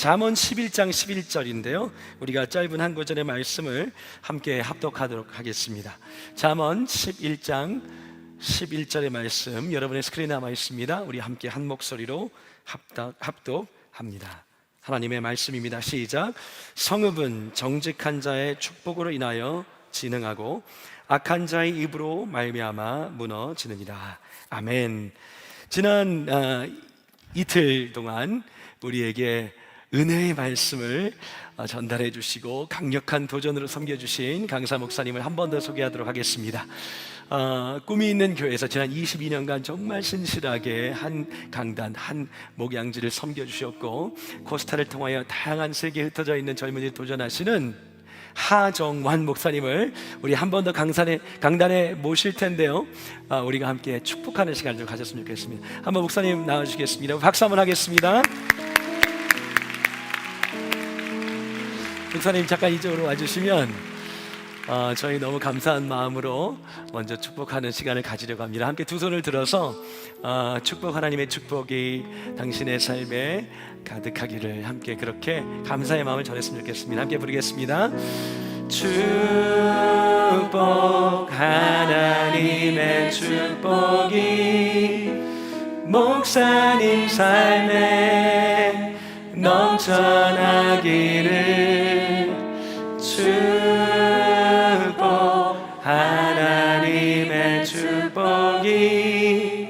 잠언 11장 11절인데요 우리가 짧은 한 구절의 말씀을 함께 합독하도록 하겠습니다. 잠언 11장 11절의 말씀 여러분의 스크린에 남아 있습니다. 우리 함께 한 목소리로 합독합니다. 하나님의 말씀입니다. 시작. 성읍은 정직한 자의 축복으로 인하여 진흥하고 악한 자의 입으로 말미암아 무너지느니라. 아멘. 지난 이틀 동안 우리에게 은혜의 말씀을 전달해 주시고 강력한 도전으로 섬겨주신 강사 목사님을 한 번 더 소개하도록 하겠습니다. 꿈이 있는 교회에서 지난 22년간 정말 신실하게 한 강단, 한 목양지를 섬겨주셨고 코스타를 통하여 다양한 세계에 흩어져 있는 젊은이를 도전하시는 하정환 목사님을 우리 한 번 더 강단에 모실 텐데요 우리가 함께 축복하는 시간을 좀 가졌으면 좋겠습니다. 한번 목사님 나와주시겠습니다. 박수 한번 하겠습니다. 목사님 잠깐 이쪽으로 와주시면 저희 너무 감사한 마음으로 먼저 축복하는 시간을 가지려고 합니다. 함께 두 손을 들어서 축복, 하나님의 축복이 당신의 삶에 가득하기를 함께 그렇게 감사의 마음을 전했으면 좋겠습니다. 함께 부르겠습니다. 축복, 하나님의 축복이 목사님 삶에 넘쳐나기를. 축복, 하나님의 축복이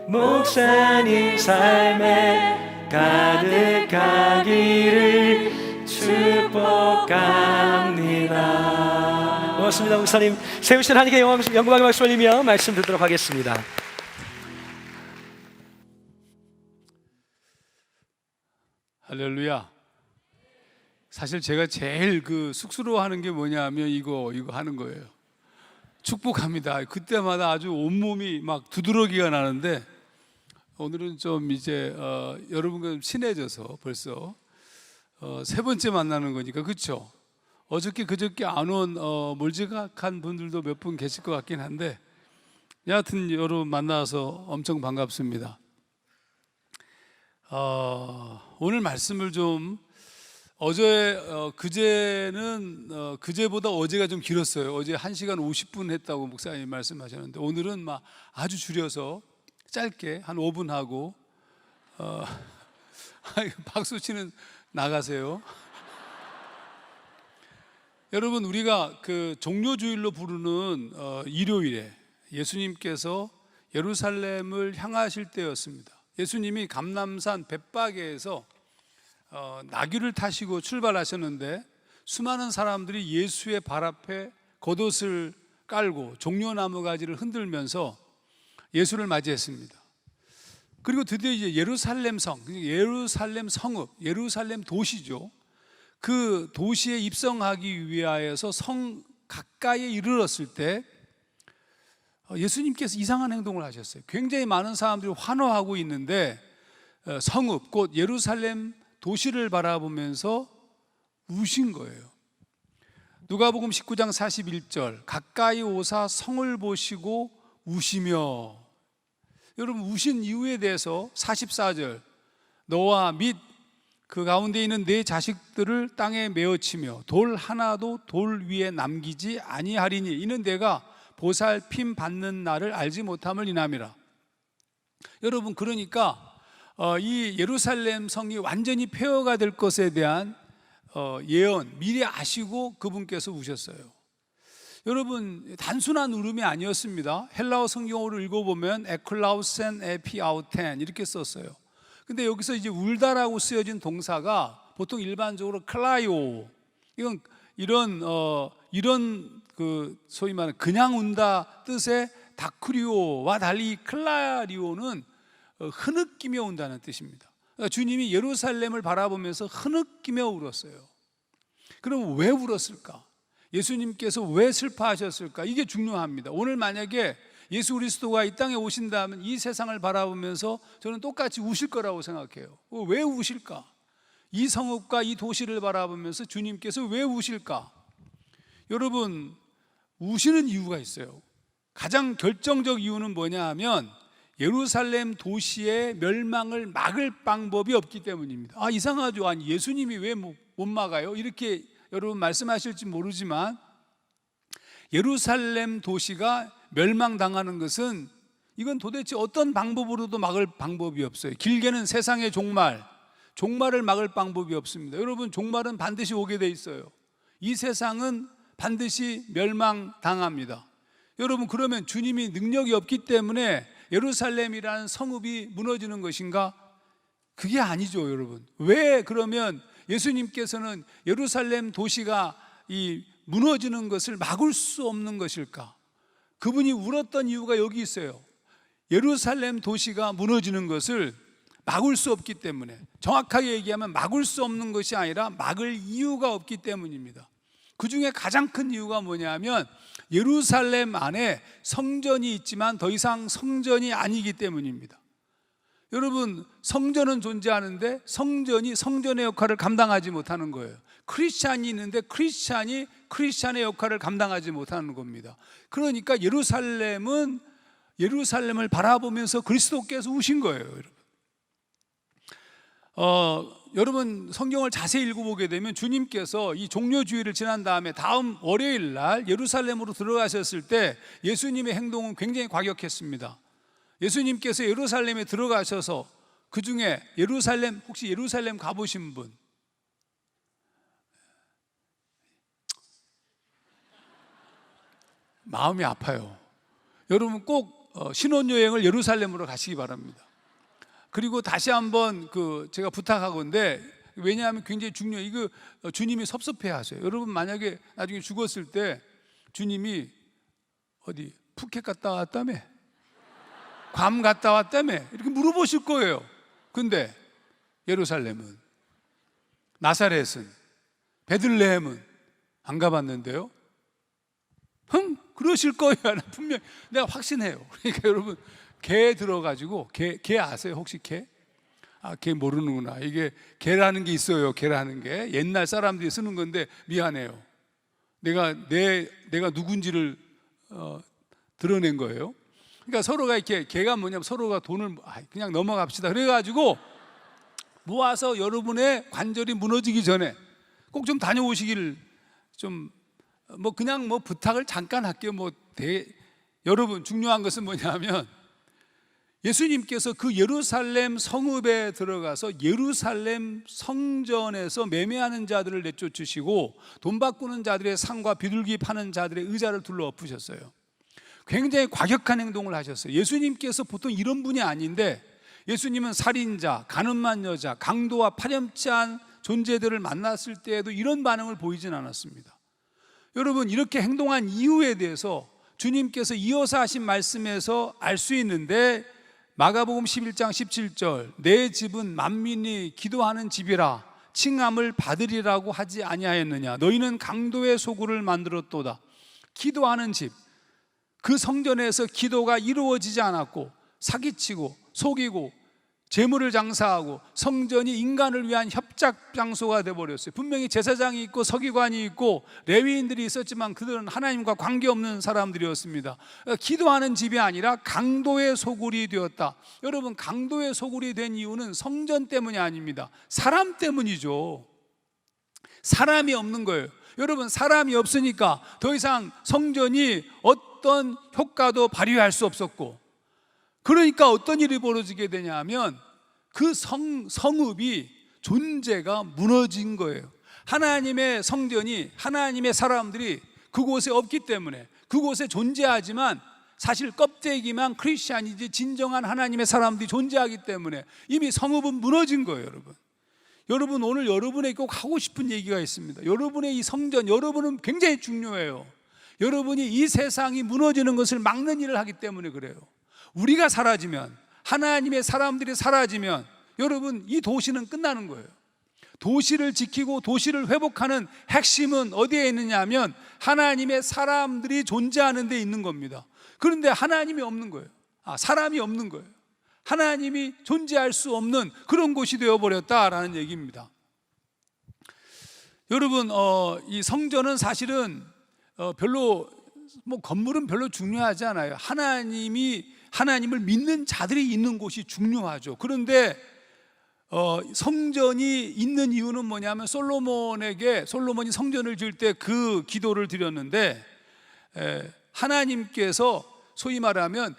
목사님 삶에 가득하기를 축복합니다. 고맙습니다. 목사님 세우신 하나님께 영광의 박수 올리며 말씀 듣도록 하겠습니다. 할렐루야. 사실 제가 제일 쑥스러워하는 게 뭐냐면 이거 하는 거예요. 축복합니다. 그때마다 아주 온몸이 막 두드러기가 나는데 오늘은 좀 이제 여러분과 좀 친해져서 벌써 세 번째 만나는 거니까 그렇죠? 어저께 그저께 안 온 몰지각한 분들도 몇 분 계실 것 같긴 한데 여하튼 여러분 만나서 엄청 반갑습니다. 오늘 말씀을 좀 그제보다 어제가 좀 길었어요. 어제 1시간 50분 했다고 목사님 말씀하셨는데 오늘은 막 아주 줄여서 짧게 한 5분 하고 박수 치는 나가세요. 여러분 우리가 종료주일로 부르는 일요일에 예수님께서 예루살렘을 향하실 때였습니다. 예수님이 감람산 벳바게에서 나귀를 타시고 출발하셨는데 수많은 사람들이 예수의 발 앞에 겉옷을 깔고 종려나무 가지를 흔들면서 예수를 맞이했습니다. 그리고 드디어 이제 예루살렘 성, 예루살렘 성읍, 예루살렘 도시죠. 그 도시에 입성하기 위하여서 성 가까이에 이르렀을 때 예수님께서 이상한 행동을 하셨어요. 굉장히 많은 사람들이 환호하고 있는데 성읍 곧 예루살렘 도시를 바라보면서 우신 거예요. 누가복음 19장 41절 가까이 오사 성을 보시고 우시며. 여러분 우신 이유에 대해서 44절 너와 및 그 가운데 있는 네 자식들을 땅에 메어치며 돌 하나도 돌 위에 남기지 아니하리니 이는 내가 보살핌 받는 날을 알지 못함을 인함이라. 여러분 그러니까 이 예루살렘 성이 완전히 폐허가 될 것에 대한 예언 미리 아시고 그분께서 우셨어요. 여러분 단순한 울음이 아니었습니다. 헬라어 성경어를 읽어보면 에클라우센 에피아우텐 이렇게 썼어요. 근데 여기서 이제 울다라고 쓰여진 동사가 보통 일반적으로 클라이오, 이건 이런 소위 말하는 그냥 운다 뜻의 다크리오와 달리 클라리오는 흐느끼며 운다는 뜻입니다. 그러니까 주님이 예루살렘을 바라보면서 흐느끼며 울었어요. 그럼 왜 울었을까? 예수님께서 왜 슬퍼하셨을까? 이게 중요합니다. 오늘 만약에 예수 그리스도가 이 땅에 오신다면 이 세상을 바라보면서 저는 똑같이 우실 거라고 생각해요. 왜 우실까? 이 성읍과 이 도시를 바라보면서 주님께서 왜 우실까? 여러분 우시는 이유가 있어요. 가장 결정적 이유는 뭐냐 하면 예루살렘 도시의 멸망을 막을 방법이 없기 때문입니다. 이상하죠. 아니 예수님이 왜 못 막아요? 이렇게 여러분 말씀하실지 모르지만 예루살렘 도시가 멸망당하는 것은 이건 도대체 어떤 방법으로도 막을 방법이 없어요. 길게는 세상의 종말을 막을 방법이 없습니다. 여러분, 종말은 반드시 오게 돼 있어요. 이 세상은 반드시 멸망당합니다. 여러분, 그러면 주님이 능력이 없기 때문에 예루살렘이라는 성읍이 무너지는 것인가? 그게 아니죠, 여러분. 왜 그러면 예수님께서는 예루살렘 도시가 이 무너지는 것을 막을 수 없는 것일까? 그분이 울었던 이유가 여기 있어요. 예루살렘 도시가 무너지는 것을 막을 수 없기 때문에, 정확하게 얘기하면 막을 수 없는 것이 아니라 막을 이유가 없기 때문입니다. 그 중에 가장 큰 이유가 뭐냐면 예루살렘 안에 성전이 있지만 더 이상 성전이 아니기 때문입니다. 여러분, 성전은 존재하는데 성전이 성전의 역할을 감당하지 못하는 거예요. 크리스찬이 있는데 크리스찬이 크리스찬의 역할을 감당하지 못하는 겁니다. 그러니까 예루살렘을 바라보면서 그리스도께서 우신 거예요, 여러분. 여러분, 성경을 자세히 읽어보게 되면 주님께서 이 종료주일을 지난 다음에 다음 월요일 날 예루살렘으로 들어가셨을 때 예수님의 행동은 굉장히 과격했습니다. 예수님께서 예루살렘에 들어가셔서 그 중에 혹시 예루살렘 가보신 분? 마음이 아파요. 여러분 꼭 신혼여행을 예루살렘으로 가시기 바랍니다. 그리고 다시 한번 제가 부탁하건데, 왜냐하면 굉장히 중요해요. 이거 주님이 섭섭해 하세요. 여러분, 만약에 나중에 죽었을 때 주님이 어디 푸켓 갔다 왔다며, 괌 갔다 왔다며 이렇게 물어보실 거예요. 근데 예루살렘은, 나사렛은, 베들레헴은 안 가봤는데요? 그러실 거예요. 분명히 내가 확신해요. 그러니까 여러분, 개 들어가지고, 개 아세요? 혹시 개? 개 모르는구나. 이게 개라는 게 있어요. 개라는 게 옛날 사람들이 쓰는 건데, 미안해요. 내가 누군지를 드러낸 거예요. 그러니까 서로가 이렇게, 개가 뭐냐면 서로가 돈을 그냥 넘어갑시다 그래가지고 모아서 여러분의 관절이 무너지기 전에 꼭 좀 다녀오시기를 그냥 부탁을 잠깐 할게요. 여러분, 중요한 것은 뭐냐면 예수님께서 그 예루살렘 성읍에 들어가서 예루살렘 성전에서 매매하는 자들을 내쫓으시고 돈 바꾸는 자들의 상과 비둘기 파는 자들의 의자를 둘러 엎으셨어요. 굉장히 과격한 행동을 하셨어요. 예수님께서 보통 이런 분이 아닌데, 예수님은 살인자, 가늠한 여자, 강도와 파렴치한 존재들을 만났을 때에도 이런 반응을 보이진 않았습니다. 여러분, 이렇게 행동한 이유에 대해서 주님께서 이어서 하신 말씀에서 알 수 있는데, 마가복음 11장 17절, 내 집은 만민이 기도하는 집이라 칭함을 받으리라고 하지 아니하였느냐. 너희는 강도의 소굴을 만들었도다. 기도하는 집, 그 성전에서 기도가 이루어지지 않았고 사기치고 속이고 재물을 장사하고 성전이 인간을 위한 협작 장소가 되어버렸어요. 분명히 제사장이 있고 서기관이 있고 레위인들이 있었지만 그들은 하나님과 관계없는 사람들이었습니다. 기도하는 집이 아니라 강도의 소굴이 되었다. 여러분, 강도의 소굴이 된 이유는 성전 때문이 아닙니다. 사람 때문이죠. 사람이 없는 거예요. 여러분, 사람이 없으니까 더 이상 성전이 어떤 효과도 발휘할 수 없었고, 그러니까 어떤 일이 벌어지게 되냐면 그 성읍이 존재가 무너진 거예요. 하나님의 성전이, 하나님의 사람들이 그곳에 없기 때문에, 그곳에 존재하지만 사실 껍데기만 크리스찬이지 진정한 하나님의 사람들이 존재하기 때문에 이미 성읍은 무너진 거예요. 여러분, 오늘 여러분에게 꼭 하고 싶은 얘기가 있습니다. 여러분의 이 성전, 여러분은 굉장히 중요해요. 여러분이 이 세상이 무너지는 것을 막는 일을 하기 때문에 그래요. 우리가 사라지면, 하나님의 사람들이 사라지면 여러분, 이 도시는 끝나는 거예요. 도시를 지키고 도시를 회복하는 핵심은 어디에 있느냐 하면 하나님의 사람들이 존재하는 데 있는 겁니다. 그런데 하나님이 없는 거예요. 사람이 없는 거예요. 하나님이 존재할 수 없는 그런 곳이 되어버렸다라는 얘기입니다. 여러분, 이 성전은 사실은 건물은 별로 중요하지 않아요. 하나님이 하나님을 믿는 자들이 있는 곳이 중요하죠. 그런데 성전이 있는 이유는 뭐냐면 솔로몬이 성전을 지을 때 그 기도를 드렸는데 하나님께서 소위 말하면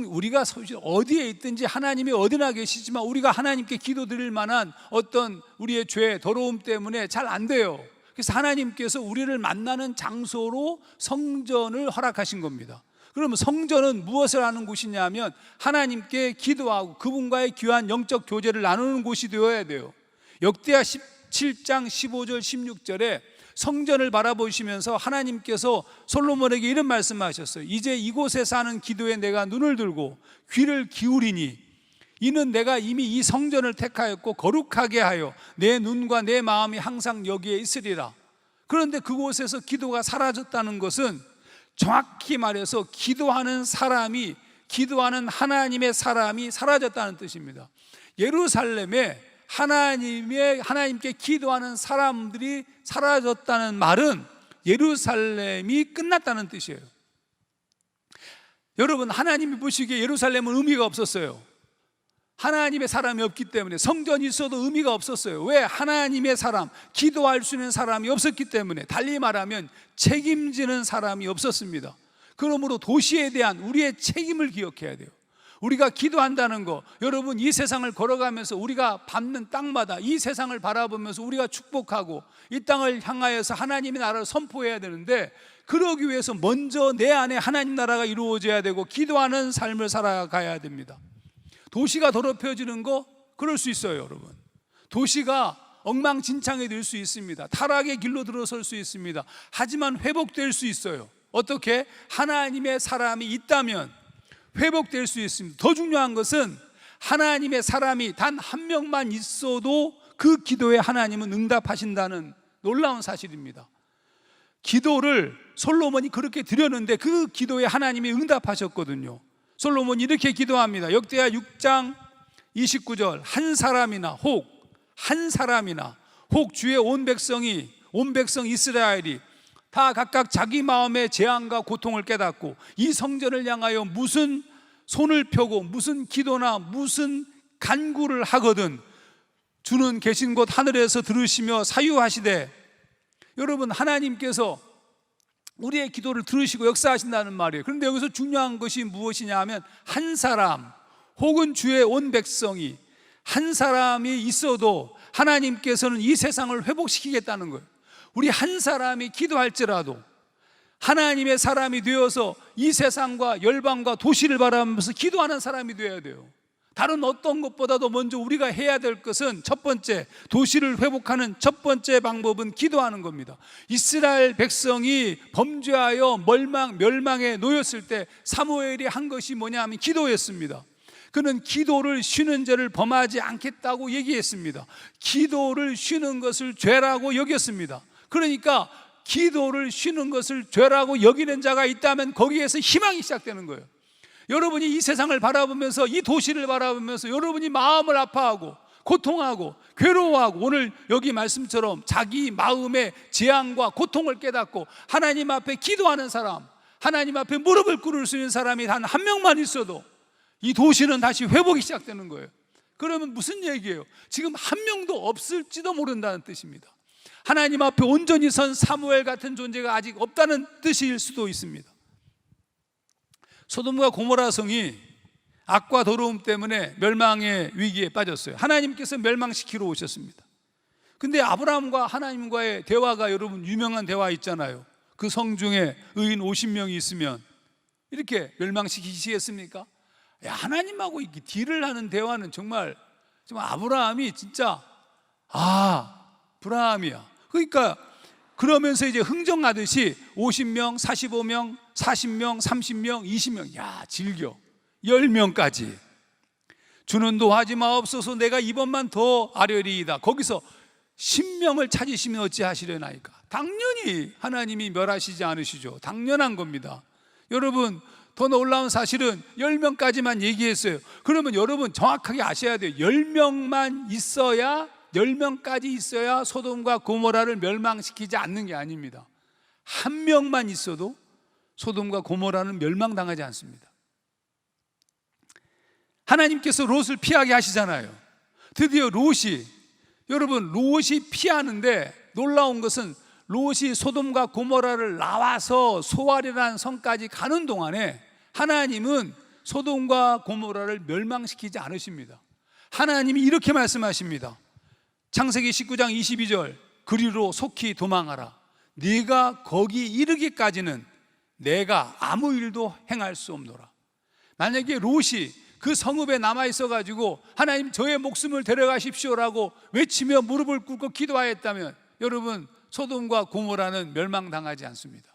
우리가 어디에 있든지 하나님이 어디나 계시지만 우리가 하나님께 기도드릴 만한 어떤 우리의 죄, 더러움 때문에 잘 안 돼요. 그래서 하나님께서 우리를 만나는 장소로 성전을 허락하신 겁니다. 그러면 성전은 무엇을 하는 곳이냐면 하나님께 기도하고 그분과의 귀한 영적 교제를 나누는 곳이 되어야 돼요. 역대하 17장 15절 16절에 성전을 바라보시면서 하나님께서 솔로몬에게 이런 말씀하셨어요. 이제 이곳에 사는 기도에 내가 눈을 들고 귀를 기울이니 이는 내가 이미 이 성전을 택하였고 거룩하게 하여 내 눈과 내 마음이 항상 여기에 있으리라. 그런데 그곳에서 기도가 사라졌다는 것은 정확히 말해서 기도하는 하나님의 사람이 사라졌다는 뜻입니다. 예루살렘에 하나님께 기도하는 사람들이 사라졌다는 말은 예루살렘이 끝났다는 뜻이에요. 여러분, 하나님이 보시기에 예루살렘은 의미가 없었어요. 하나님의 사람이 없기 때문에. 성전이 있어도 의미가 없었어요. 왜? 하나님의 사람, 기도할 수 있는 사람이 없었기 때문에. 달리 말하면 책임지는 사람이 없었습니다. 그러므로 도시에 대한 우리의 책임을 기억해야 돼요. 우리가 기도한다는 거, 여러분, 이 세상을 걸어가면서 우리가 밟는 땅마다 이 세상을 바라보면서 우리가 축복하고 이 땅을 향하여서 하나님의 나라를 선포해야 되는데, 그러기 위해서 먼저 내 안에 하나님 나라가 이루어져야 되고 기도하는 삶을 살아가야 됩니다. 도시가 더럽혀지는 거 그럴 수 있어요, 여러분. 도시가 엉망진창이 될 수 있습니다. 타락의 길로 들어설 수 있습니다. 하지만 회복될 수 있어요. 어떻게? 하나님의 사람이 있다면 회복될 수 있습니다. 더 중요한 것은 하나님의 사람이 단 한 명만 있어도 그 기도에 하나님은 응답하신다는 놀라운 사실입니다. 기도를 솔로몬이 그렇게 드렸는데 그 기도에 하나님이 응답하셨거든요. 솔로몬이 이렇게 기도합니다. 역대하 6장 29절 한 사람이나 혹 주의 온 백성 이스라엘이 다 각각 자기 마음의 재앙과 고통을 깨닫고 이 성전을 향하여 무슨 손을 펴고 무슨 기도나 무슨 간구를 하거든 주는 계신 곳 하늘에서 들으시며 사유하시되. 여러분, 하나님께서 우리의 기도를 들으시고 역사하신다는 말이에요. 그런데 여기서 중요한 것이 무엇이냐 하면 한 사람 혹은 주의 온 백성이, 한 사람이 있어도 하나님께서는 이 세상을 회복시키겠다는 거예요. 우리 한 사람이 기도할지라도 하나님의 사람이 되어서 이 세상과 열방과 도시를 바라보면서 기도하는 사람이 되어야 돼요. 다른 어떤 것보다도 먼저 우리가 해야 될 것은 첫 번째, 도시를 회복하는 첫 번째 방법은 기도하는 겁니다. 이스라엘 백성이 범죄하여 멸망에 놓였을 때 사무엘이 한 것이 뭐냐 하면 기도였습니다. 그는 기도를 쉬는 죄를 범하지 않겠다고 얘기했습니다. 기도를 쉬는 것을 죄라고 여겼습니다. 그러니까 기도를 쉬는 것을 죄라고 여기는 자가 있다면 거기에서 희망이 시작되는 거예요. 여러분이 이 세상을 바라보면서, 이 도시를 바라보면서 여러분이 마음을 아파하고 고통하고 괴로워하고, 오늘 여기 말씀처럼 자기 마음의 재앙과 고통을 깨닫고 하나님 앞에 기도하는 사람, 하나님 앞에 무릎을 꿇을 수 있는 사람이 단 한 명만 있어도 이 도시는 다시 회복이 시작되는 거예요. 그러면 무슨 얘기예요? 지금 한 명도 없을지도 모른다는 뜻입니다. 하나님 앞에 온전히 선 사무엘 같은 존재가 아직 없다는 뜻일 수도 있습니다. 소돔과 고모라 성이 악과 더러움 때문에 멸망의 위기에 빠졌어요. 하나님께서 멸망시키러 오셨습니다. 근데 아브라함과 하나님과의 대화가, 여러분, 유명한 대화 있잖아요. 그 성 중에 의인 50명이 있으면 이렇게 멸망시키시겠습니까? 하나님하고 이렇게 딜을 하는 대화는 정말 아브라함이 진짜 브라함이야. 그러니까 그러면서 이제 흥정하듯이 50명, 45명, 40명, 30명, 20명, 즐겨 10명까지 주는 도하지 마옵소서 내가 이번만 더 아뢰리이다. 거기서 10명을 찾으시면 어찌하시려나이까. 당연히 하나님이 멸하시지 않으시죠. 당연한 겁니다. 여러분, 더 놀라운 사실은 10명까지만 얘기했어요. 그러면 여러분 정확하게 아셔야 돼요. 10명만 있어야, 10명까지 있어야 소돔과 고모라를 멸망시키지 않는 게 아닙니다. 한 명만 있어도 소돔과 고모라는 멸망당하지 않습니다. 하나님께서 롯을 피하게 하시잖아요. 드디어 롯이 피하는데 놀라운 것은 롯이 소돔과 고모라를 나와서 소알이라는 성까지 가는 동안에 하나님은 소돔과 고모라를 멸망시키지 않으십니다. 하나님이 이렇게 말씀하십니다. 창세기 19장 22절, 그리로 속히 도망하라. 네가 거기 이르기까지는 내가 아무 일도 행할 수 없노라. 만약에 롯이 그 성읍에 남아있어 가지고 하나님 저의 목숨을 데려가십시오라고 외치며 무릎을 꿇고 기도하였다면 여러분, 소돔과 고모라는 멸망당하지 않습니다.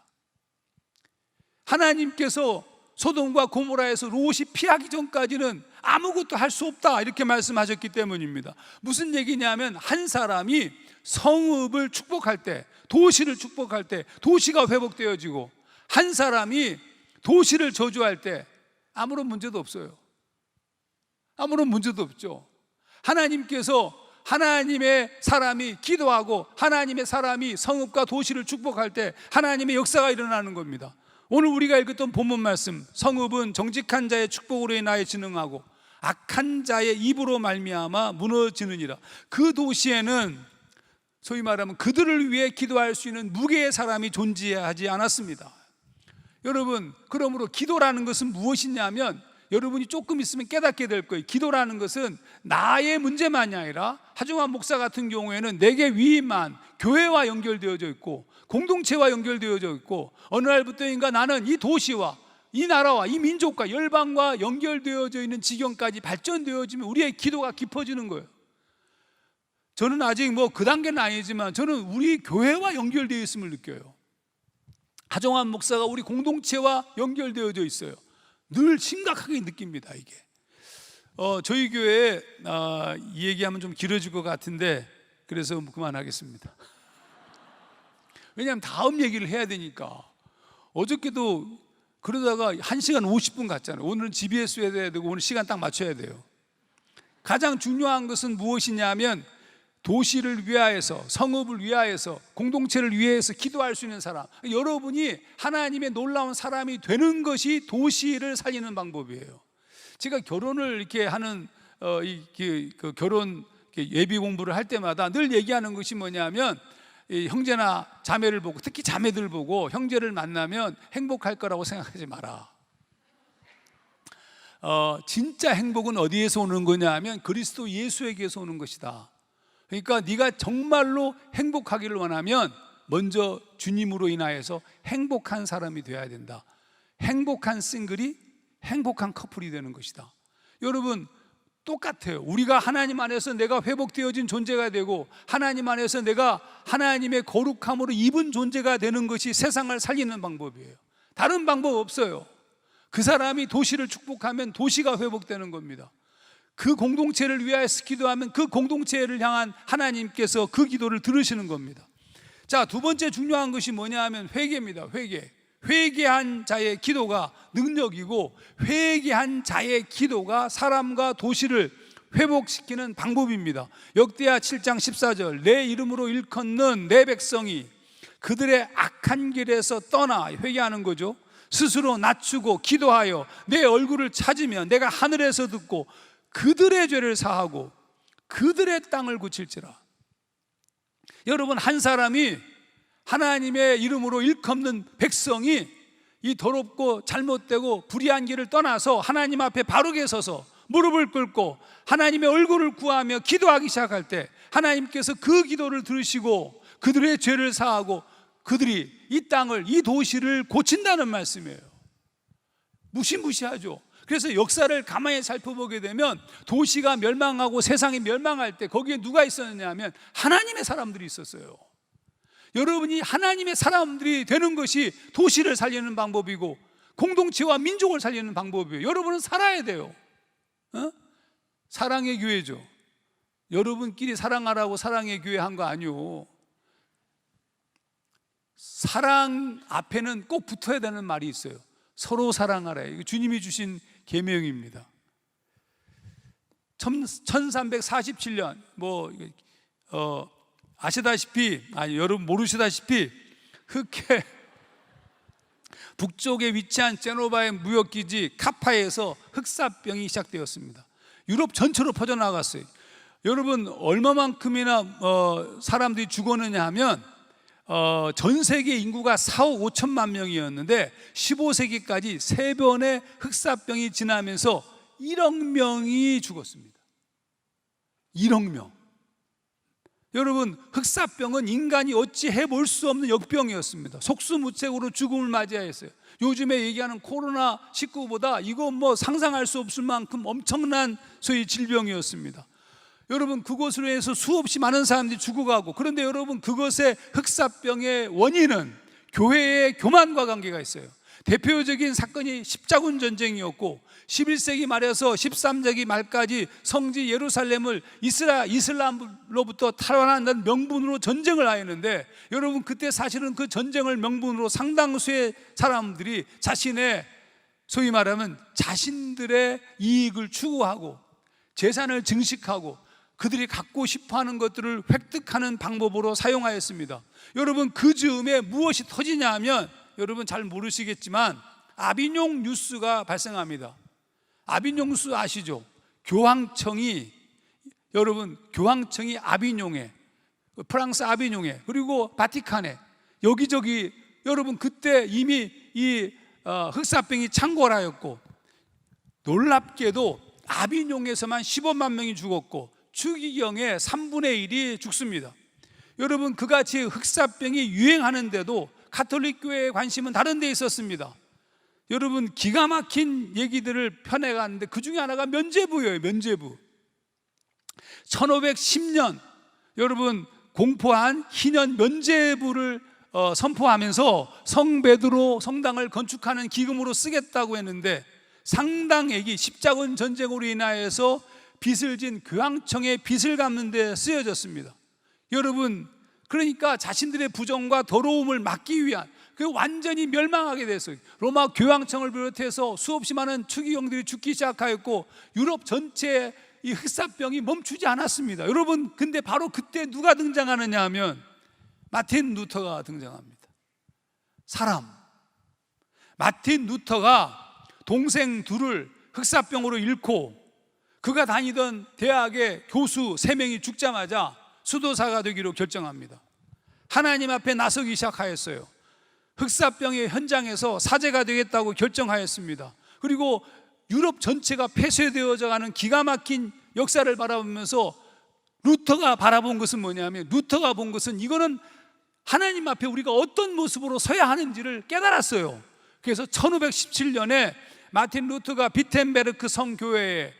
하나님께서 소돔과 고모라에서 롯이 피하기 전까지는 아무것도 할 수 없다 이렇게 말씀하셨기 때문입니다. 무슨 얘기냐면 한 사람이 성읍을 축복할 때, 도시를 축복할 때 도시가 회복되어지고, 한 사람이 도시를 저주할 때 아무런 문제도 없어요. 아무런 문제도 없죠. 하나님께서 하나님의 사람이 기도하고 하나님의 사람이 성읍과 도시를 축복할 때 하나님의 역사가 일어나는 겁니다. 오늘 우리가 읽었던 본문 말씀, 성읍은 정직한 자의 축복으로 인하여 진흥하고 악한 자의 입으로 말미암아 무너지느니라. 그 도시에는 소위 말하면 그들을 위해 기도할 수 있는 무게의 사람이 존재하지 않았습니다. 여러분, 그러므로 기도라는 것은 무엇이냐면 여러분이 조금 있으면 깨닫게 될 거예요. 기도라는 것은 나의 문제만이 아니라 하중환 목사 같은 경우에는 내게 위임만 교회와 연결되어져 있고 공동체와 연결되어져 있고, 어느 날부터인가 나는 이 도시와 이 나라와 이 민족과 열방과 연결되어져 있는 지경까지 발전되어지면 우리의 기도가 깊어지는 거예요. 저는 아직 그 단계는 아니지만 저는 우리 교회와 연결되어 있음을 느껴요. 하정환 목사가 우리 공동체와 연결되어져 있어요. 늘 심각하게 느낍니다. 이게 저희 교회에 이 얘기하면 좀 길어질 것 같은데 그래서 그만하겠습니다. 왜냐하면 다음 얘기를 해야 되니까. 어저께도 그러다가 1시간 50분 갔잖아요. 오늘은 GBS 해야 되고 오늘 시간 딱 맞춰야 돼요. 가장 중요한 것은 무엇이냐면 도시를 위하여서, 성읍을 위하여서, 공동체를 위해서 기도할 수 있는 사람, 여러분이 하나님의 놀라운 사람이 되는 것이 도시를 살리는 방법이에요. 제가 결혼을 이렇게 하는 그 결혼 예비 공부를 할 때마다 늘 얘기하는 것이 뭐냐면 형제나 자매를 보고, 특히 자매들 보고 형제를 만나면 행복할 거라고 생각하지 마라. 진짜 행복은 어디에서 오는 거냐 하면 그리스도 예수에게서 오는 것이다. 그러니까 네가 정말로 행복하기를 원하면 먼저 주님으로 인하여서 행복한 사람이 되어야 된다. 행복한 싱글이 행복한 커플이 되는 것이다. 여러분, 똑같아요. 우리가 하나님 안에서 내가 회복되어진 존재가 되고 하나님 안에서 내가 하나님의 거룩함으로 입은 존재가 되는 것이 세상을 살리는 방법이에요. 다른 방법 없어요. 그 사람이 도시를 축복하면 도시가 회복되는 겁니다. 그 공동체를 위하여서 기도하면 그 공동체를 향한 하나님께서 그 기도를 들으시는 겁니다. 자, 두 번째 중요한 것이 뭐냐 하면 회개입니다. 회개한 자의 기도가 능력이고, 회개한 자의 기도가 사람과 도시를 회복시키는 방법입니다. 역대하 7장 14절, 내 이름으로 일컫는 내 백성이 그들의 악한 길에서 떠나, 회개하는 거죠. 스스로 낮추고 기도하여 내 얼굴을 찾으면 내가 하늘에서 듣고 그들의 죄를 사하고 그들의 땅을 고칠지라. 여러분, 한 사람이 하나님의 이름으로 일컫는 백성이 이 더럽고 잘못되고 불의한 길을 떠나서 하나님 앞에 바르게 서서 무릎을 꿇고 하나님의 얼굴을 구하며 기도하기 시작할 때 하나님께서 그 기도를 들으시고 그들의 죄를 사하고 그들이 이 땅을, 이 도시를 고친다는 말씀이에요. 무시무시하죠. 그래서 역사를 가만히 살펴보게 되면 도시가 멸망하고 세상이 멸망할 때 거기에 누가 있었느냐 하면 하나님의 사람들이 있었어요. 여러분이 하나님의 사람들이 되는 것이 도시를 살리는 방법이고 공동체와 민족을 살리는 방법이에요. 여러분은 살아야 돼요. 사랑의 교회죠. 여러분끼리 사랑하라고 사랑의 교회 한 거 아니요. 사랑 앞에는 꼭 붙어야 되는 말이 있어요. 서로 사랑하라. 이거 주님이 주신 계명입니다. 1347년 아시다시피, 여러분 모르시다시피 흑해 북쪽에 위치한 제노바의 무역기지 카파에서 흑사병이 시작되었습니다. 유럽 전체로 퍼져나갔어요. 여러분 얼마만큼이나 사람들이 죽었느냐 하면 전 세계 인구가 4억 5천만 명이었는데 15세기까지 3번의 흑사병이 지나면서 1억 명이 죽었습니다. 1억 명. 여러분 흑사병은 인간이 어찌 해볼 수 없는 역병이었습니다. 속수무책으로 죽음을 맞이해야 했어요. 요즘에 얘기하는 코로나19보다 이거 뭐 상상할 수 없을 만큼 엄청난 소위 질병이었습니다. 여러분 그것으로 해서 수없이 많은 사람들이 죽어가고, 그런데 여러분 그것의 흑사병의 원인은 교회의 교만과 관계가 있어요. 대표적인 사건이 십자군 전쟁이었고 11세기 말에서 13세기 말까지 성지 예루살렘을 이슬람으로부터 탈환한다는 명분으로 전쟁을 하였는데, 여러분 그때 사실은 그 전쟁을 명분으로 상당수의 사람들이 자신의 소위 말하면 자신들의 이익을 추구하고 재산을 증식하고 그들이 갖고 싶어하는 것들을 획득하는 방법으로 사용하였습니다. 여러분 그 즈음에 무엇이 터지냐 하면, 여러분 잘 모르시겠지만 아비뇽 뉴스가 발생합니다. 아비뇽 뉴스 아시죠? 교황청이 아비뇽에, 프랑스 아비뇽에, 그리고 바티칸에, 여기저기 여러분 그때 이미 이 흑사병이 창궐하였고, 놀랍게도 아비뇽에서만 15만 명이 죽었고 추기경의 3분의 1이 죽습니다. 여러분 그같이 흑사병이 유행하는데도 가톨릭 교회의 관심은 다른 데 있었습니다. 여러분 기가 막힌 얘기들을 펴내갔는데 그 중에 하나가 면죄부예요. 면죄부. 1510년 여러분 공포한 희년 면죄부를 선포하면서 성베드로 성당을 건축하는 기금으로 쓰겠다고 했는데, 상당액이 십자군 전쟁으로 인하여서 빚을 진 교황청의 빚을 갚는 데 쓰여졌습니다. 여러분 그러니까 자신들의 부정과 더러움을 막기 위한, 그 완전히 멸망하게 됐어요. 로마 교황청을 비롯해서 수없이 많은 추기경들이 죽기 시작하였고 유럽 전체에 이 흑사병이 멈추지 않았습니다. 여러분 근데 바로 그때 누가 등장하느냐 하면 마틴 루터가 등장합니다. 마틴 루터가 동생 둘을 흑사병으로 잃고 그가 다니던 대학의 교수 3명이 죽자마자 수도사가 되기로 결정합니다. 하나님 앞에 나서기 시작하였어요. 흑사병의 현장에서 사제가 되겠다고 결정하였습니다. 그리고 유럽 전체가 폐쇄되어져 가는 기가 막힌 역사를 바라보면서 루터가 바라본 것은 뭐냐면, 루터가 본 것은 이거는 하나님 앞에 우리가 어떤 모습으로 서야 하는지를 깨달았어요. 그래서 1517년에 마틴 루터가 비텐베르크 성교회에,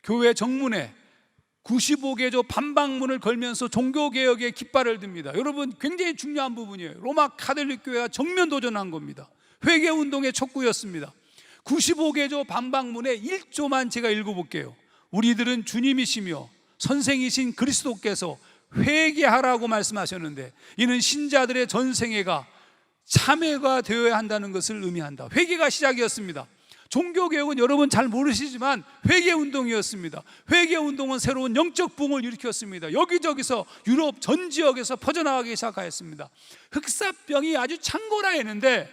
교회 정문에 95개조 반박문을 걸면서 종교개혁의 깃발을 듭니다. 여러분 굉장히 중요한 부분이에요. 로마 가톨릭 교회가 정면 도전한 겁니다. 회개운동의 촉구였습니다. 95개조 반박문의 1조만 제가 읽어볼게요. 우리들은 주님이시며 선생이신 그리스도께서 회개하라고 말씀하셨는데 이는 신자들의 전생애가 참회가 되어야 한다는 것을 의미한다. 회개가 시작이었습니다. 종교개혁은 여러분 잘 모르시지만 회개운동이었습니다. 회개운동은 새로운 영적 부흥을 일으켰습니다. 여기저기서 유럽 전 지역에서 퍼져나가기 시작하였습니다. 흑사병이 아주 창궐하였는데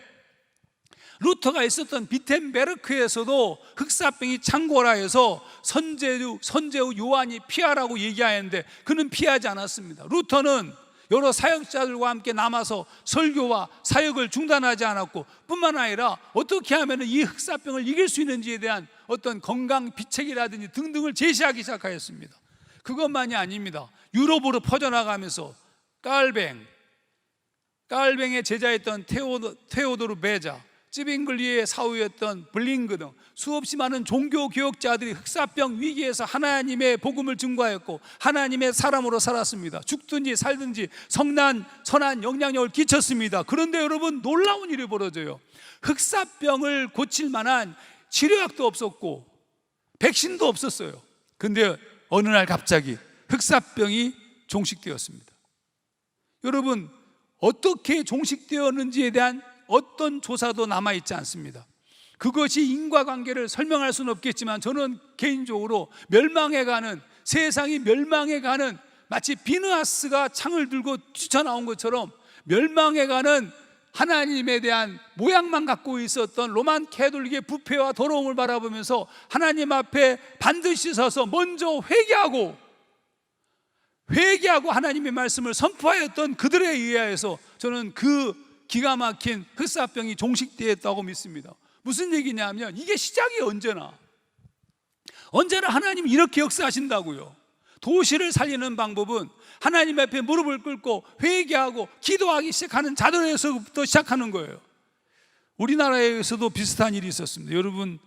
루터가 있었던 비텐베르크에서도 흑사병이 창궐하여서 선제후 요한이 피하라고 얘기하였는데 그는 피하지 않았습니다. 루터는 여러 사역자들과 함께 남아서 설교와 사역을 중단하지 않았고, 뿐만 아니라 어떻게 하면 이 흑사병을 이길 수 있는지에 대한 어떤 건강 비책이라든지 등등을 제시하기 시작하였습니다. 그것만이 아닙니다. 유럽으로 퍼져나가면서 깔뱅의 제자였던 테오도르 베자, 찌빙글리의 사후였던 블링그 등 수없이 많은 종교 개혁자들이 흑사병 위기에서 하나님의 복음을 증거하였고 하나님의 사람으로 살았습니다. 죽든지 살든지 선한 영향력을 끼쳤습니다. 그런데 여러분 놀라운 일이 벌어져요. 흑사병을 고칠 만한 치료약도 없었고 백신도 없었어요. 근데 어느 날 갑자기 흑사병이 종식되었습니다. 여러분 어떻게 종식되었는지에 대한 어떤 조사도 남아있지 않습니다. 그것이 인과관계를 설명할 수는 없겠지만 저는 개인적으로 세상이 멸망해가는 마치 비느하스가 창을 들고 뛰쳐나온 것처럼 멸망해가는 하나님에 대한 모양만 갖고 있었던 로만 캐톨릭의 부패와 더러움을 바라보면서 하나님 앞에 반드시 서서 먼저 회개하고 하나님의 말씀을 선포하였던 그들에 의해서 저는 그 기가 막힌 흑사병이 종식되었다고 믿습니다. 무슨 얘기냐면 이게 시작이 언제나 하나님이 이렇게 역사하신다고요. 도시를 살리는 방법은 하나님 앞에 무릎을 꿇고 회개하고 기도하기 시작하는 자들에서부터 시작하는 거예요. 우리나라에서도 비슷한 일이 있었습니다. 여러분,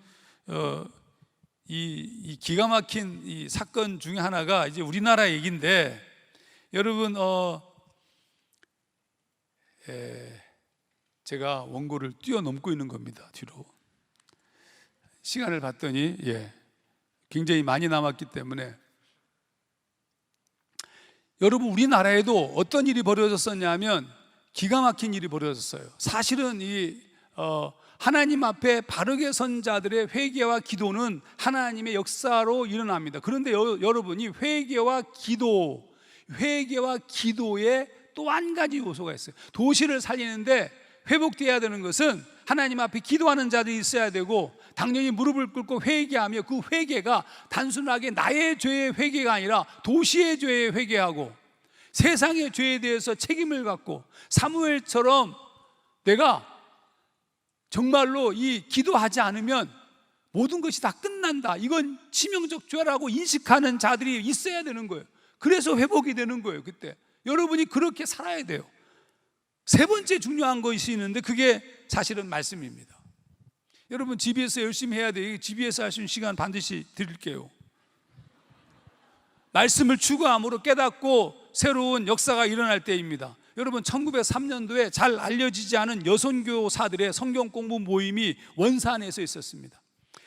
이 기가 막힌 이 사건 중에 하나가 이제 우리나라 얘기인데, 여러분, 제가 원고를 뛰어넘고 있는 겁니다. 뒤로 시간을 봤더니 굉장히 많이 남았기 때문에, 여러분, 우리나라에도 어떤 일이 벌어졌었냐면 기가 막힌 일이 벌어졌어요. 사실은 하나님 앞에 바르게 선 자들의 회개와 기도는 하나님의 역사로 일어납니다. 그런데 여러분이 회개와 기도에 또 한 가지 요소가 있어요. 도시를 살리는데 회복되어야 되는 것은 하나님 앞에 기도하는 자들이 있어야 되고, 당연히 무릎을 꿇고 회개하며 그 회개가 단순하게 나의 죄의 회개가 아니라 도시의 죄의 회개하고 세상의 죄에 대해서 책임을 갖고, 사무엘처럼 내가 정말로 이 기도하지 않으면 모든 것이 다 끝난다, 이건 치명적 죄라고 인식하는 자들이 있어야 되는 거예요. 그래서 회복이 되는 거예요. 그때 여러분이 그렇게 살아야 돼요. 세 번째 중요한 것이 있는데 그게 사실은 말씀입니다. 여러분, GBS 열심히 해야 돼요. GBS 할 수 있는 시간 반드시 드릴게요. 말씀을 추구함으로 깨닫고 새로운 역사가 일어날 때입니다. 여러분, 1903년도에 잘 알려지지 않은 여선교사들의 성경 공부 모임이 원산에서 있었습니다.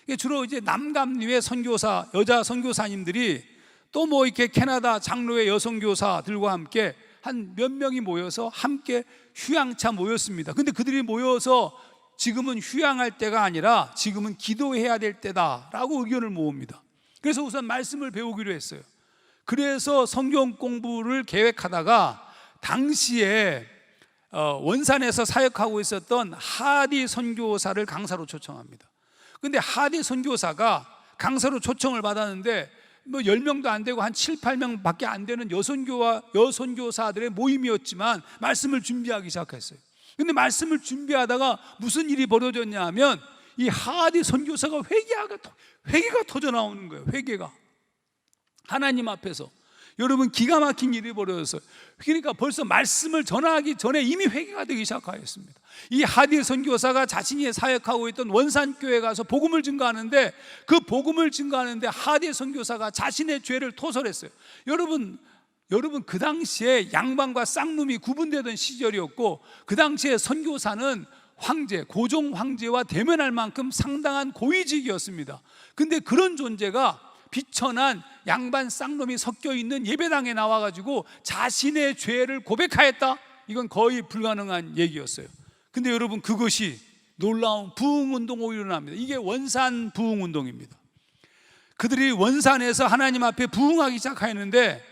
이게 주로 이제 남감리의 선교사, 여자 선교사님들이 또 뭐 이렇게 캐나다 장로의 여선교사들과 함께 한 몇 명이 모여서 함께 휴양차 모였습니다. 근데 그들이 모여서 지금은 휴양할 때가 아니라 지금은 기도해야 될 때다라고 의견을 모읍니다. 그래서 우선 말씀을 배우기로 했어요. 그래서 성경 공부를 계획하다가 당시에 원산에서 사역하고 있었던 하디 선교사를 강사로 초청합니다. 근데 하디 선교사가 강사로 초청을 받았는데 뭐 10명도 안 되고 한 7, 8명 밖에 안 되는 여선교사들의 모임이었지만 말씀을 준비하기 시작했어요. 근데 말씀을 준비하다가 무슨 일이 벌어졌냐 하면 이 하디 선교사가 회개가 터져 나오는 거예요. 회개가 하나님 앞에서. 여러분, 기가 막힌 일이 벌어졌어요. 그러니까 벌써 말씀을 전하기 전에 이미 회개가 되기 시작하였습니다. 이 하디 선교사가 자신이 사역하고 있던 원산교회에 가서 복음을 증거하는데, 그 복음을 증거하는데 하디 선교사가 자신의 죄를 토설했어요. 여러분, 그 당시에 양반과 쌍놈이 구분되던 시절이었고, 그 당시에 선교사는 황제, 고종 황제와 대면할 만큼 상당한 고위직이었습니다. 근데 그런 존재가 비천한 양반 쌍놈이 섞여 있는 예배당에 나와가지고 자신의 죄를 고백하였다? 이건 거의 불가능한 얘기였어요. 근데 여러분, 그것이 놀라운 부흥운동으로 일어납니다. 이게 원산 부흥운동입니다. 그들이 원산에서 하나님 앞에 부흥하기 시작하였는데,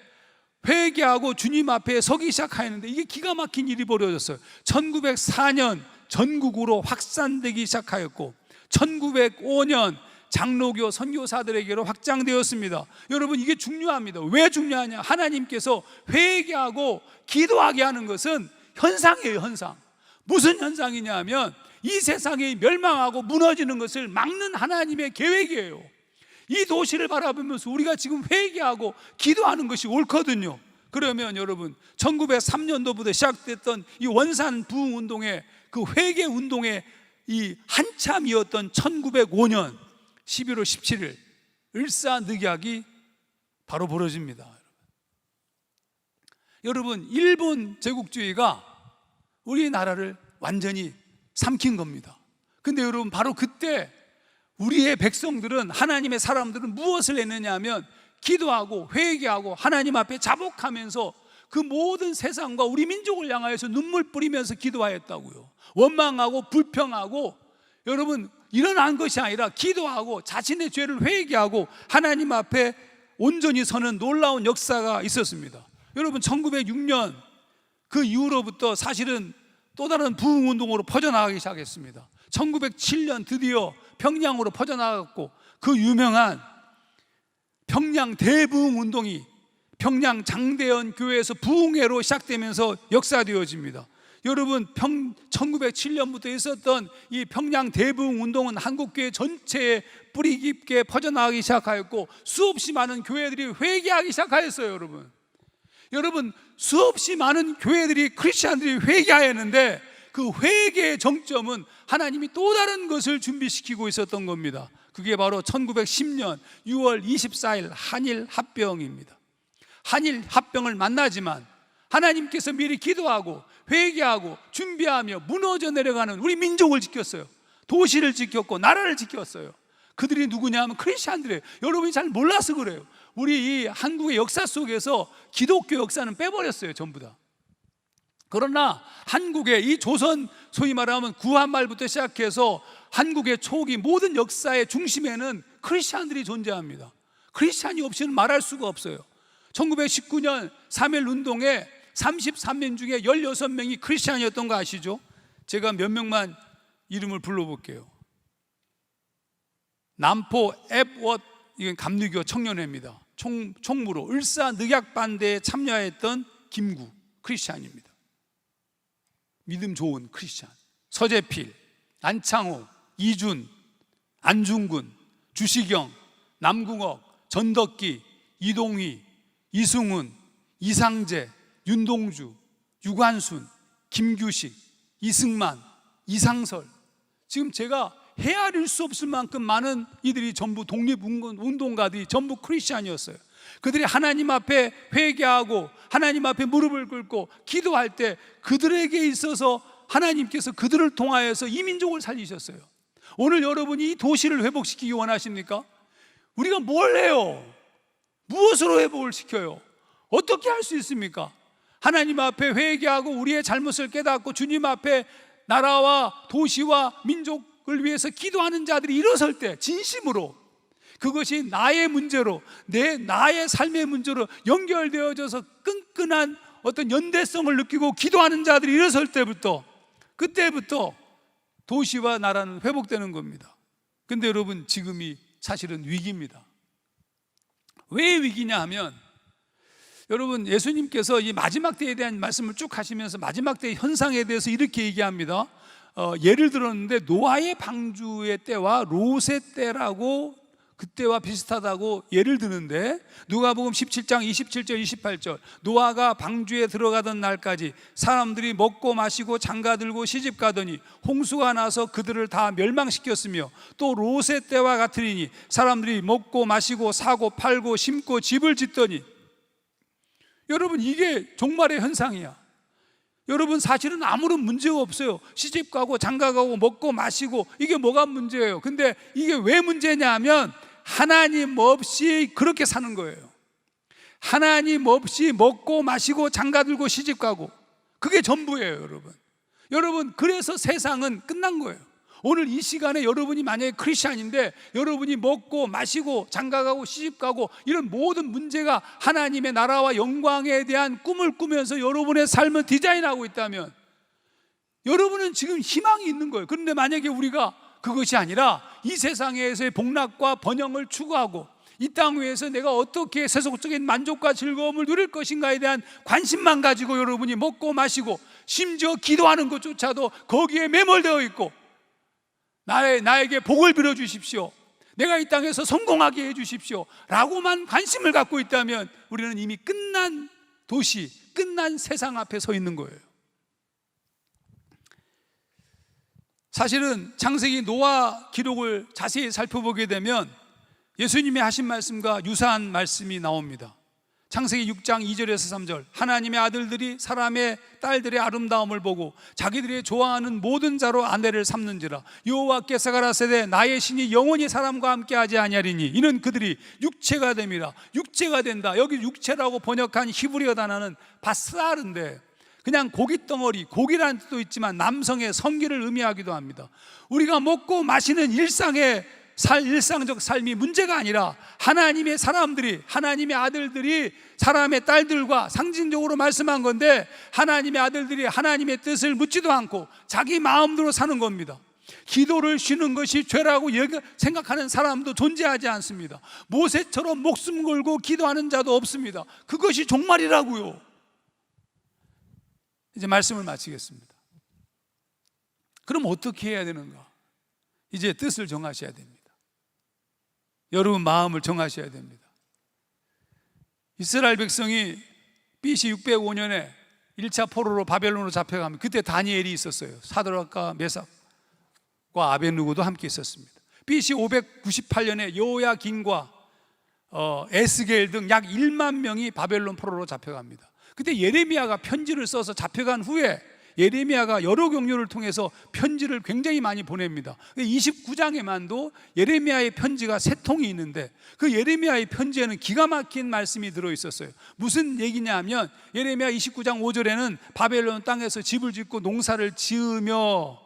회개하고 주님 앞에 서기 시작하였는데, 이게 기가 막힌 일이 벌어졌어요. 1904년 전국으로 확산되기 시작하였고, 1905년 장로교 선교사들에게로 확장되었습니다. 여러분, 이게 중요합니다. 왜 중요하냐? 하나님께서 회개하고 기도하게 하는 것은 현상이에요. 현상. 무슨 현상이냐 하면 이 세상이 멸망하고 무너지는 것을 막는 하나님의 계획이에요. 이 도시를 바라보면서 우리가 지금 회개하고 기도하는 것이 옳거든요. 그러면 여러분, 1903년도부터 시작됐던 이 원산 부흥 운동의 그 회개 운동의 이 한참이었던 1905년 11월 17일 을사늑약이 바로 벌어집니다. 여러분, 일본 제국주의가 우리나라를 완전히 삼킨 겁니다. 근데 여러분, 바로 그때 우리의 백성들은, 하나님의 사람들은 무엇을 했느냐 하면 기도하고 회개하고 하나님 앞에 자복하면서 그 모든 세상과 우리 민족을 향하여서 눈물 뿌리면서 기도하였다고요. 원망하고 불평하고, 여러분, 일어난 것이 아니라 기도하고 자신의 죄를 회개하고 하나님 앞에 온전히 서는 놀라운 역사가 있었습니다. 여러분, 1906년 그 이후로부터 사실은 또 다른 부흥운동으로 퍼져나가기 시작했습니다. 1907년 드디어 평양으로 퍼져나갔고, 그 유명한 평양 대부흥운동이 평양 장대현 교회에서 부흥회로 시작되면서 역사되어집니다. 여러분, 1907년부터 있었던 이 평양 대부흥운동은 한국교회 전체에 뿌리 깊게 퍼져나가기 시작하였고, 수없이 많은 교회들이 회개하기 시작하였어요. 여러분, 수없이 많은 교회들이, 크리스찬들이 회개하였는데, 그 회개의 정점은 하나님이 또 다른 것을 준비시키고 있었던 겁니다. 그게 바로 1910년 6월 24일 한일 합병입니다. 한일 합병을 만나지만 하나님께서 미리 기도하고 회개하고 준비하며 무너져 내려가는 우리 민족을 지켰어요. 도시를 지켰고 나라를 지켰어요. 그들이 누구냐 하면 크리스찬들이에요. 여러분이 잘 몰라서 그래요. 우리 이 한국의 역사 속에서 기독교 역사는 빼버렸어요, 전부 다. 그러나 한국의 이 조선, 소위 말하면 구한말부터 시작해서 한국의 초기 모든 역사의 중심에는 크리스찬들이 존재합니다. 크리스찬이 없이는 말할 수가 없어요. 1919년 3.1운동에 33명 중에 16명이 크리스찬이었던 거 아시죠? 제가 몇 명만 이름을 불러볼게요. 남포 앱워드, 이건 감리교 청년회입니다. 총무로 을사 늑약반대에 참여했던 김구, 크리스찬입니다. 믿음 좋은 크리스찬. 서재필, 안창호, 이준, 안중근, 주시경, 남궁옥, 전덕기, 이동휘, 이승훈, 이상재, 윤동주, 유관순, 김규식, 이승만, 이상설. 지금 제가 헤아릴 수 없을 만큼 많은 이들이 전부 독립운동가들이 전부 크리스찬이었어요. 그들이 하나님 앞에 회개하고 하나님 앞에 무릎을 꿇고 기도할 때 그들에게 있어서 하나님께서 그들을 통하여서 이 민족을 살리셨어요. 오늘 여러분이 이 도시를 회복시키기 원하십니까? 우리가 뭘 해요? 무엇으로 회복을 시켜요? 어떻게 할 수 있습니까? 하나님 앞에 회개하고 우리의 잘못을 깨닫고 주님 앞에 나라와 도시와 민족을 위해서 기도하는 자들이 일어설 때 진심으로, 그것이 나의 문제로, 나의 삶의 문제로 연결되어져서 끈끈한 어떤 연대성을 느끼고 기도하는 자들이 일어설 때부터, 그때부터 도시와 나라는 회복되는 겁니다. 근데 여러분, 지금이 사실은 위기입니다. 왜 위기냐 하면, 여러분, 예수님께서 이 마지막 때에 대한 말씀을 쭉 하시면서 마지막 때의 현상에 대해서 이렇게 얘기합니다. 예를 들었는데 노아의 방주의 때와 롯의 때라고, 그때와 비슷하다고 예를 드는데, 누가복음 17장 27절 28절, 노아가 방주에 들어가던 날까지 사람들이 먹고 마시고 장가들고 시집가더니 홍수가 나서 그들을 다 멸망시켰으며, 또 롯의 때와 같으리니 사람들이 먹고 마시고 사고 팔고 심고 집을 짓더니. 여러분, 이게 종말의 현상이야. 여러분, 사실은 아무런 문제가 없어요. 시집가고 장가가고 먹고 마시고, 이게 뭐가 문제예요? 근데 이게 왜 문제냐 하면 하나님 없이 그렇게 사는 거예요. 하나님 없이 먹고 마시고 장가들고 시집가고, 그게 전부예요. 여러분, 그래서 세상은 끝난 거예요. 오늘 이 시간에 여러분이 만약에 크리스찬인데 여러분이 먹고 마시고 장가가고 시집가고 이런 모든 문제가 하나님의 나라와 영광에 대한 꿈을 꾸면서 여러분의 삶을 디자인하고 있다면 여러분은 지금 희망이 있는 거예요. 그런데 만약에 우리가 그것이 아니라 이 세상에서의 복락과 번영을 추구하고 이 땅 위에서 내가 어떻게 세속적인 만족과 즐거움을 누릴 것인가에 대한 관심만 가지고 여러분이 먹고 마시고 심지어 기도하는 것조차도 거기에 매몰되어 있고, 나에게 복을 빌어 주십시오, 내가 이 땅에서 성공하게 해 주십시오 라고만 관심을 갖고 있다면 우리는 이미 끝난 도시, 끝난 세상 앞에 서 있는 거예요. 사실은 창세기 노아 기록을 자세히 살펴보게 되면 예수님이 하신 말씀과 유사한 말씀이 나옵니다. 창세기 6장 2절에서 3절, 하나님의 아들들이 사람의 딸들의 아름다움을 보고 자기들이 좋아하는 모든 자로 아내를 삼는지라. 여호와께서 가라사대 나의 신이 영원히 사람과 함께하지 아니하리니 이는 그들이 육체가 됨이라. 육체가 된다. 여기 육체라고 번역한 히브리어 단어는 바스라르인데 그냥 고깃덩어리, 고기라는 뜻도 있지만 남성의 성기를 의미하기도 합니다. 우리가 먹고 마시는 일상의 일상적 삶이 문제가 아니라 하나님의 사람들이, 하나님의 아들들이 사람의 딸들과 상징적으로 말씀한 건데, 하나님의 아들들이 하나님의 뜻을 묻지도 않고 자기 마음대로 사는 겁니다. 기도를 쉬는 것이 죄라고 생각하는 사람도 존재하지 않습니다. 모세처럼 목숨 걸고 기도하는 자도 없습니다. 그것이 종말이라고요. 이제 말씀을 마치겠습니다. 그럼 어떻게 해야 되는가? 이제 뜻을 정하셔야 됩니다. 여러분 마음을 정하셔야 됩니다. 이스라엘 백성이 BC 605년에 1차 포로로 바벨론으로 잡혀가면 그때 다니엘이 있었어요. 사드락과 메삭과 아벳느고도 함께 있었습니다. BC 598년에 여호야긴과 에스겔 등 약 1만 명이 바벨론 포로로 잡혀갑니다. 그때 예레미야가 편지를 써서 잡혀간 후에 예레미야가 여러 경로를 통해서 편지를 굉장히 많이 보냅니다. 29장에만도 예레미야의 편지가 3통이 있는데, 그 예레미야의 편지에는 기가 막힌 말씀이 들어있었어요. 무슨 얘기냐 하면, 예레미야 29장 5절에는 바벨론 땅에서 집을 짓고 농사를 지으며,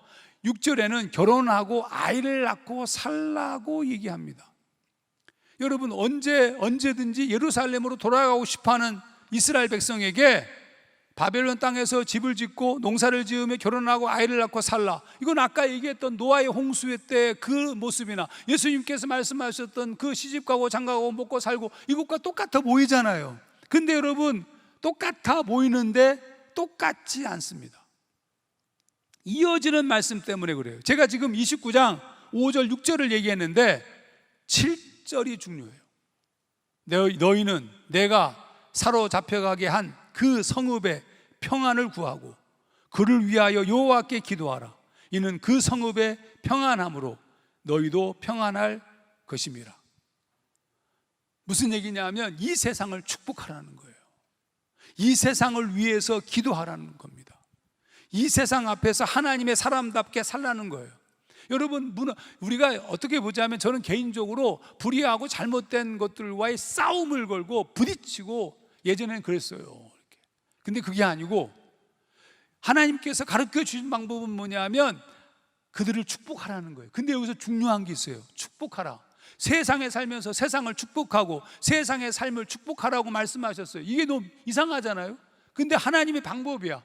6절에는 결혼하고 아이를 낳고 살라고 얘기합니다. 여러분, 언제든지 예루살렘으로 돌아가고 싶어하는 이스라엘 백성에게 바벨론 땅에서 집을 짓고 농사를 지으며 결혼하고 아이를 낳고 살라, 이건 아까 얘기했던 노아의 홍수의 때 그 모습이나 예수님께서 말씀하셨던 그 시집가고 장가가고 먹고 살고 이것과 똑같아 보이잖아요. 근데 여러분, 똑같아 보이는데 똑같지 않습니다. 이어지는 말씀 때문에 그래요. 제가 지금 29장 5절 6절을 얘기했는데 7절이 중요해요. 너희는 내가 사로잡혀가게 한 그 성읍의 평안을 구하고 그를 위하여 여호와께 기도하라. 이는 그 성읍의 평안함으로 너희도 평안할 것임이라. 무슨 얘기냐면 이 세상을 축복하라는 거예요. 이 세상을 위해서 기도하라는 겁니다. 이 세상 앞에서 하나님의 사람답게 살라는 거예요. 여러분, 우리가 어떻게 보자면 저는 개인적으로 불의하고 잘못된 것들과의 싸움을 걸고 부딪히고 예전에는 그랬어요. 근데 그게 아니고 하나님께서 가르쳐 주신 방법은 뭐냐면 그들을 축복하라는 거예요. 근데 여기서 중요한 게 있어요. 축복하라. 세상에 살면서 세상을 축복하고 세상의 삶을 축복하라고 말씀하셨어요. 이게 너무 이상하잖아요. 근데 하나님의 방법이야.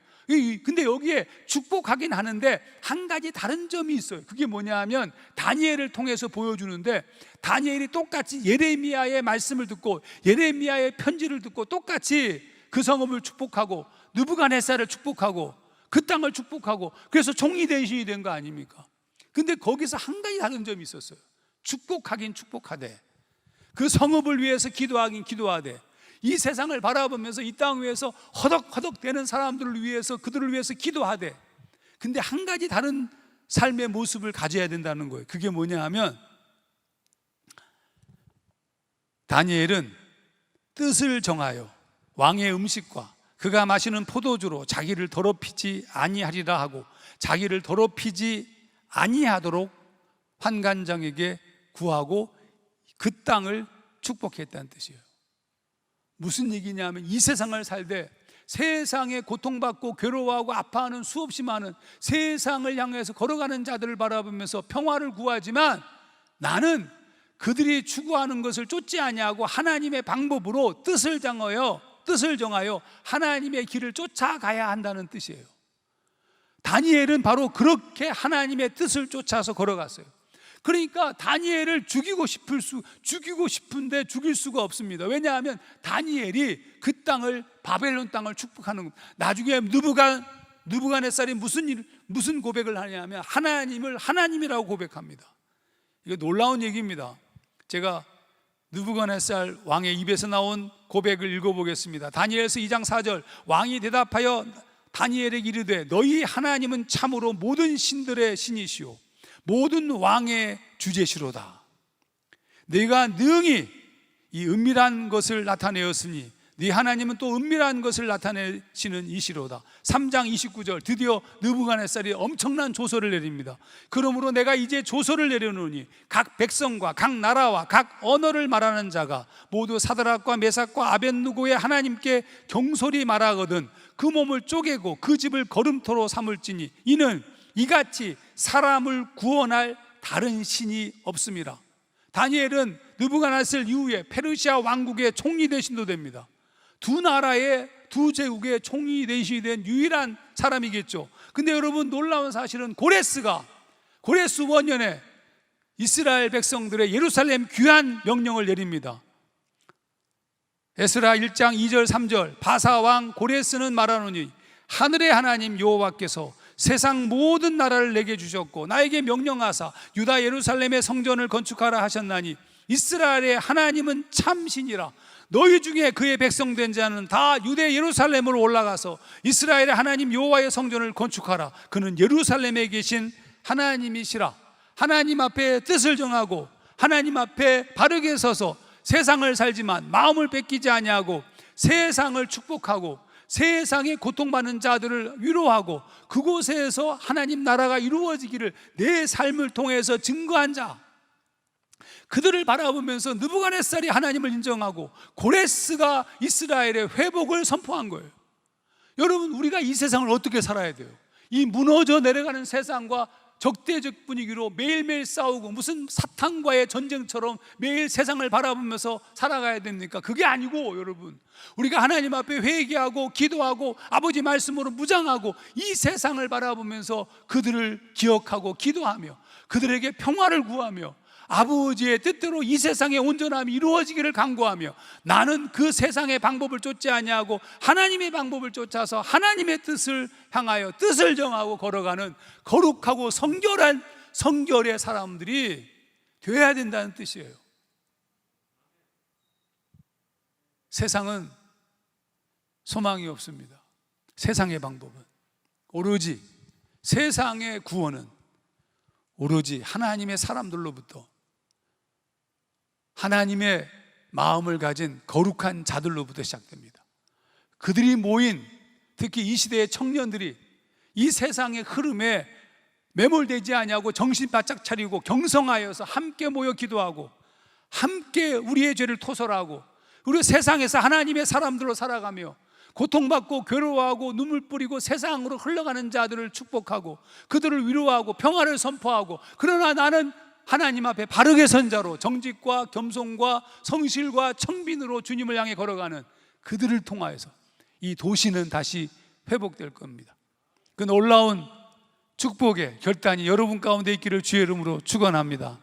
근데 여기에 축복하긴 하는데 한 가지 다른 점이 있어요. 그게 뭐냐 하면 다니엘을 통해서 보여주는데, 다니엘이 똑같이 예레미야의 말씀을 듣고 예레미야의 편지를 듣고 똑같이 그 성읍을 축복하고 느부갓네살을 축복하고 그 땅을 축복하고 그래서 종이 대신이 된 거 아닙니까? 근데 거기서 한 가지 다른 점이 있었어요. 축복하긴 축복하되 그 성읍을 위해서 기도하긴 기도하되 이 세상을 바라보면서 이 땅 위에서 허덕허덕 되는 사람들을 위해서, 그들을 위해서 기도하되, 근데 한 가지 다른 삶의 모습을 가져야 된다는 거예요. 그게 뭐냐 하면 다니엘은 뜻을 정하여 왕의 음식과 그가 마시는 포도주로 자기를 더럽히지 아니하리라 하고 자기를 더럽히지 아니하도록 환관장에게 구하고 그 땅을 축복했다는 뜻이에요. 무슨 얘기냐면 이 세상을 살되 세상에 고통받고 괴로워하고 아파하는 수없이 많은 세상을 향해서 걸어가는 자들을 바라보면서 평화를 구하지만 나는 그들이 추구하는 것을 쫓지 아니하고 하나님의 방법으로 뜻을 정하여 하나님의 길을 쫓아가야 한다는 뜻이에요. 다니엘은 바로 그렇게 하나님의 뜻을 쫓아서 걸어갔어요. 그러니까 다니엘을 죽이고 싶은데 죽일 수가 없습니다. 왜냐하면 다니엘이 그 땅을, 바벨론 땅을 축복하는 겁니다. 나중에 느부갓네살이 무슨 고백을 하냐면 하나님을 하나님이라고 고백합니다. 이거 놀라운 얘기입니다. 제가 느부갓네살 왕의 입에서 나온 고백을 읽어보겠습니다. 다니엘서 2장 4절, 왕이 대답하여 다니엘에게 이르되 너희 하나님은 참으로 모든 신들의 신이시오 모든 왕의 주제시로다. 네가 능히 이 은밀한 것을 나타내었으니 네 하나님은 또 은밀한 것을 나타내시는 이시로다. 3장 29절, 드디어 느부갓네살이 엄청난 조서를 내립니다. 그러므로 내가 이제 조서를 내려놓으니 각 백성과 각 나라와 각 언어를 말하는 자가 모두 사드락과 메삭과 아벳느고의 하나님께 경솔히 말하거든 그 몸을 쪼개고 그 집을 거름토로 삼을지니 이는 이같이 사람을 구원할 다른 신이 없음이라. 다니엘은 느부갓네살 이후에 페르시아 왕국의 총리 대신도 됩니다. 두 나라의 두 제국의 총리 대신이 된 유일한 사람이겠죠. 근데 여러분, 놀라운 사실은 고레스 원년에 이스라엘 백성들의 예루살렘 귀환 명령을 내립니다. 에스라 1장 2절 3절, 바사왕 고레스는 말하노니 하늘의 하나님 여호와께서 세상 모든 나라를 내게 주셨고 나에게 명령하사 유다 예루살렘의 성전을 건축하라 하셨나니 이스라엘의 하나님은 참신이라. 너희 중에 그의 백성된 자는 다 유대 예루살렘으로 올라가서 이스라엘의 하나님 여호와의 성전을 건축하라. 그는 예루살렘에 계신 하나님이시라. 하나님 앞에 뜻을 정하고 하나님 앞에 바르게 서서 세상을 살지만 마음을 뺏기지 아니하고 세상을 축복하고 세상에 고통받는 자들을 위로하고 그곳에서 하나님 나라가 이루어지기를 내 삶을 통해서 증거한 자, 그들을 바라보면서 느부갓네살이 하나님을 인정하고 고레스가 이스라엘의 회복을 선포한 거예요. 여러분, 우리가 이 세상을 어떻게 살아야 돼요? 이 무너져 내려가는 세상과 적대적 분위기로 매일매일 싸우고 무슨 사탄과의 전쟁처럼 매일 세상을 바라보면서 살아가야 됩니까? 그게 아니고, 여러분, 우리가 하나님 앞에 회개하고 기도하고 아버지 말씀으로 무장하고 이 세상을 바라보면서 그들을 기억하고 기도하며 그들에게 평화를 구하며 아버지의 뜻대로 이 세상의 온전함이 이루어지기를 간구하며 나는 그 세상의 방법을 쫓지 아니하고 하나님의 방법을 쫓아서 하나님의 뜻을 향하여 뜻을 정하고 걸어가는 거룩하고 성결한 성결의 사람들이 되어야 된다는 뜻이에요. 세상은 소망이 없습니다. 세상의 방법은 오로지, 세상의 구원은 오로지 하나님의 사람들로부터, 하나님의 마음을 가진 거룩한 자들로부터 시작됩니다. 그들이 모인, 특히 이 시대의 청년들이 이 세상의 흐름에 매몰되지 아니하고 정신 바짝 차리고 경성하여서 함께 모여 기도하고 함께 우리의 죄를 토설하고 우리 세상에서 하나님의 사람들로 살아가며 고통받고 괴로워하고 눈물 뿌리고 세상으로 흘러가는 자들을 축복하고 그들을 위로하고 평화를 선포하고, 그러나 나는 하나님 앞에 바르게 선 자로 정직과 겸손과 성실과 청빈으로 주님을 향해 걸어가는 그들을 통하여서 이 도시는 다시 회복될 겁니다. 그 놀라운 축복의 결단이 여러분 가운데 있기를 주의 이름으로 축원합니다.